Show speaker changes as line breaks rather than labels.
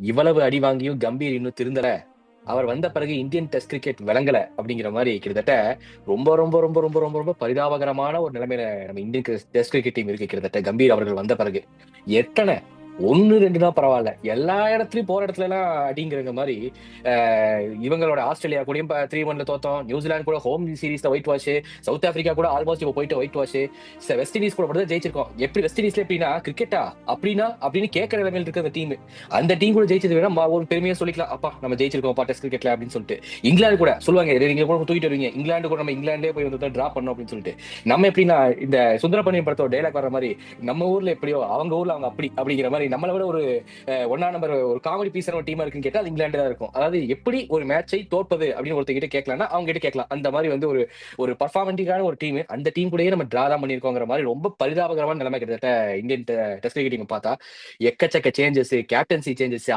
இவ்வளவு அடி வாங்கியும் கம்பீர் இன்னும் திருந்தல. அவர் வந்த பிறகு இந்தியன் டெஸ்ட் கிரிக்கெட் விளங்கல அப்படிங்கிற மாதிரி கிட்டத்தட்ட ரொம்ப ரொம்ப ரொம்ப ரொம்ப ரொம்ப ரொம்ப பரிதாபகரமான ஒரு நிலைமையில நம்ம இந்தியன் டெஸ்ட் கிரிக்கெட் டீம் இருக்கு. கிட்டத்தட்ட கம்பீர் அவர்கள் வந்த பிறகு எத்தனை ஒன்னு ரெண்டு தான் பரவாயில்ல, எல்லா இடத்துலயும் போற இடத்துல எல்லாம் அடிங்கிற மாதிரி. இவங்களோட ஆஸ்திரேலியா கூடயும் 3-1 தோத்தோம். நியூசிலாந்து கூட ஹோம் சீரீஸ்ல ஒயிட் வாஷ். சவுத் ஆப்பிரிக்கா கூட ஆல்மோஸ்ட் இப்போ போயிட்டு ஒயிட் வாஷ். வெஸ்ட் இண்டீஸ் கூட மட்டும் ஜெயிச்சிருக்கோம். எப்படி வெஸ்ட் இண்டீஸ்ல எப்படின்னா கிரிக்கெட்டா அப்படின்னா அப்படின்னு கேட்கற நிலைமையில இருக்க அந்த டீம். அந்த டீம் கூட ஜெயிச்சது வேணா ஒரு பெருமையா சொல்லிக்கலாம், அப்பா நம்ம ஜெயிச்சிருக்கோம் டெஸ்ட் கிரிக்கெட்ல அப்படின்னு சொல்லிட்டு. இங்கிலாந்து கூட சொல்லுவாங்க, நீங்க கூட தூக்கிட்டு வருவீங்க, இங்கிலாந்து கூட நம்ம இங்கிலாந்தே போய் வந்து டிரா பண்ணோம் அப்படின்னு சொல்லிட்டு. நம்ம எப்படின்னா இந்த சுந்தரபாண்டியன் படத்தோட டைலாக் வர மாதிரி, நம்ம ஊர்ல எப்படியோ அவங்க ஊர்ல அவங்க அப்படி அப்படிங்கிற மாதிரி நம்மளை விட ஒரு ஒன்னா நம்பர் ஒரு காமெடி பீஸ் டீமா இருக்குன்னு கேட்டா அது இங்கிலாந்து தான் இருக்கும். அதாவது எப்படி ஒரு மேட்சை தோற்பது அப்படின்னு ஒருத்தர் கேட்கலாம்னா அவங்க கிட்ட கேட்கலாம். அந்த மாதிரி வந்து ஒரு ஒரு பர்ஃபார்மன்டிங்கான ஒரு டீம், அந்த டீம் கூடயே நம்ம டிரா தான் பண்ணிருக்கோங்கிற மாதிரி ரொம்ப பரிதாபகரமான நிலைமை கிட்டத்தட்ட இந்தியன் டெஸ்ட் கிரிக்கெட் டீம் பார்த்தா. எக்கச்சக்க சேஞ்சஸ், கேப்டன்சி சேஞ்சஸ்,